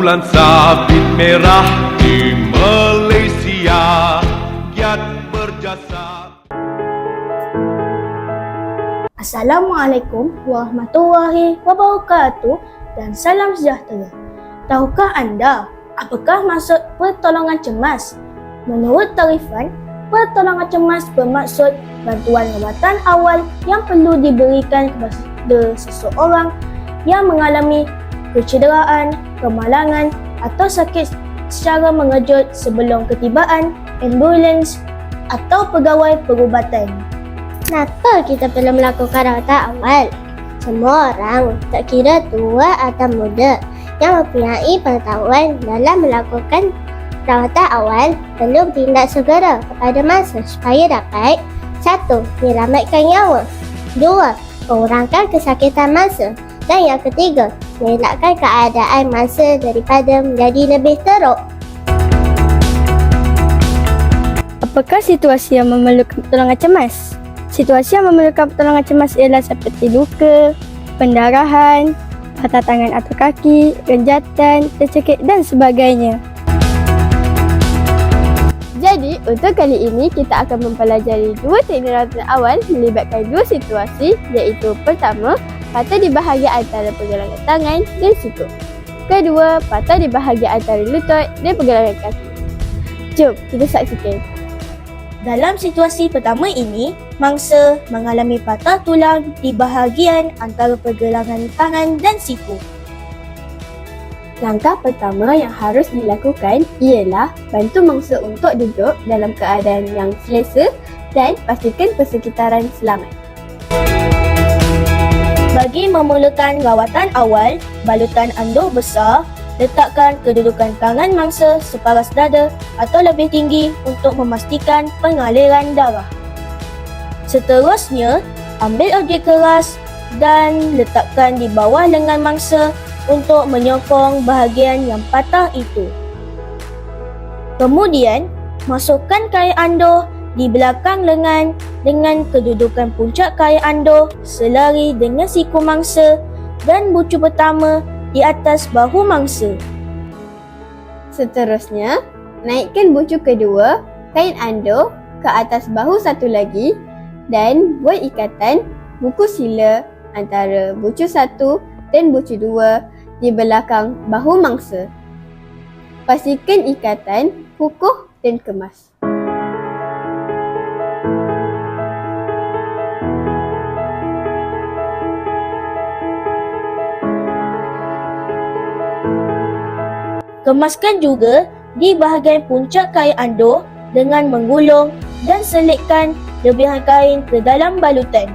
bulan sabit merah di Malaysia giat berjasa. Assalamualaikum warahmatullahi wabarakatuh dan salam sejahtera. Tahukah anda apakah maksud pertolongan cemas? Menurut tarifan, pertolongan cemas bermaksud bantuan rawatan awal yang perlu diberikan kepada seseorang yang mengalami kecederaan, kemalangan atau sakit secara mengejut sebelum ketibaan ambulans atau pegawai perubatan. Kenapa kita perlu melakukan rawatan awal? Semua orang, tak kira tua atau muda, yang mempunyai pengetahuan dalam melakukan rawatan awal perlu bertindak segera kepada mangsa supaya dapat 1. Menyelamatkan nyawa, 2. Mengurangkan kesakitan mangsa dan yang ketiga, mengelakkan keadaan mangsa daripada menjadi lebih teruk. Apakah situasi yang memerlukan pertolongan cemas? Situasi yang memerlukan pertolongan cemas ialah seperti luka, pendarahan, patah tangan atau kaki, genjatan, tercekik dan sebagainya. Jadi, untuk kali ini kita akan mempelajari dua teknik rawatan awal melibatkan dua situasi, iaitu pertama, patah di bahagian antara pergelangan tangan dan siku. Kedua, patah di bahagian antara lutut dan pergelangan kaki. Jom kita saksikan. Dalam situasi pertama ini, mangsa mengalami patah tulang di bahagian antara pergelangan tangan dan siku. Langkah pertama yang harus dilakukan ialah bantu mangsa untuk duduk dalam keadaan yang selesa dan pastikan persekitaran selamat. Bagi memerlukan rawatan awal, balutan anduh besar, letakkan kedudukan tangan mangsa separas dada atau lebih tinggi untuk memastikan pengaliran darah. Seterusnya, ambil objek keras dan letakkan di bawah lengan mangsa untuk menyokong bahagian yang patah itu. Kemudian, masukkan kain anduh di belakang lengan dengan kedudukan puncak kain anduh selari dengan siku mangsa dan bucu pertama di atas bahu mangsa. Seterusnya, naikkan bucu kedua, kain anduh ke atas bahu satu lagi dan buat ikatan buku sila antara bucu satu dan bucu dua di belakang bahu mangsa. Pastikan ikatan kukuh dan kemas. Kemaskan juga di bahagian puncak kain anduh dengan menggulung dan selitkan lebihan kain ke dalam balutan.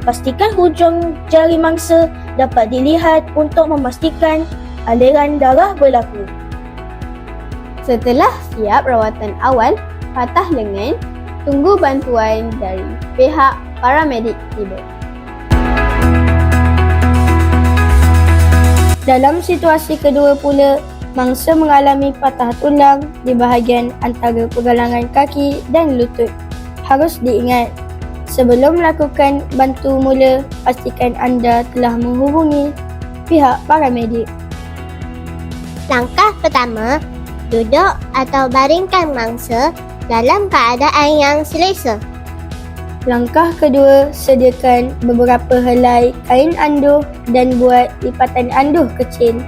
Pastikan hujung jari mangsa dapat dilihat untuk memastikan aliran darah berlaku. Setelah siap rawatan awal patah lengan, tunggu bantuan dari pihak paramedik tiba. Dalam situasi kedua pula, mangsa mengalami patah tulang di bahagian antara pergelangan kaki dan lutut. Harus diingat, sebelum melakukan bantu mula, pastikan anda telah menghubungi pihak paramedik. Langkah pertama, duduk atau baringkan mangsa dalam keadaan yang selesa. Langkah kedua, sediakan beberapa helai kain anduh dan buat lipatan anduh kecil.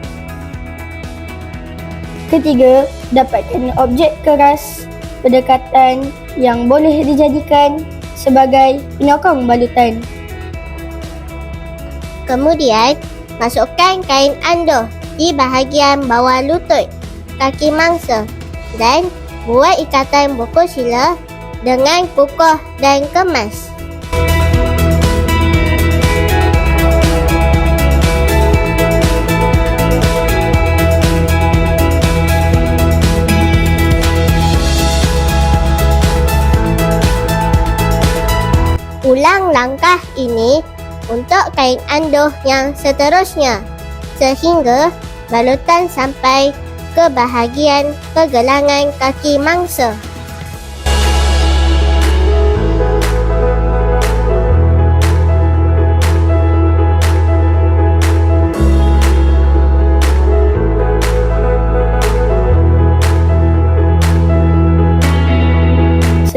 Ketiga, dapatkan objek keras berdekatan yang boleh dijadikan sebagai penyokong balutan. Kemudian, masukkan kain anduh di bahagian bawah lutut kaki mangsa dan buat ikatan buku sila dengan kukuh dan kemas. Ulang langkah ini untuk kain anduh yang seterusnya sehingga balutan sampai ke bahagian pergelangan kaki mangsa.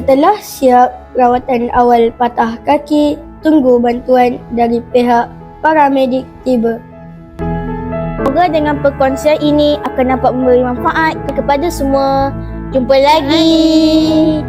Setelah siap rawatan awal patah kaki, tunggu bantuan dari pihak paramedik tiba. Semoga dengan perkongsian ini akan dapat memberi manfaat kepada semua. Jumpa lagi.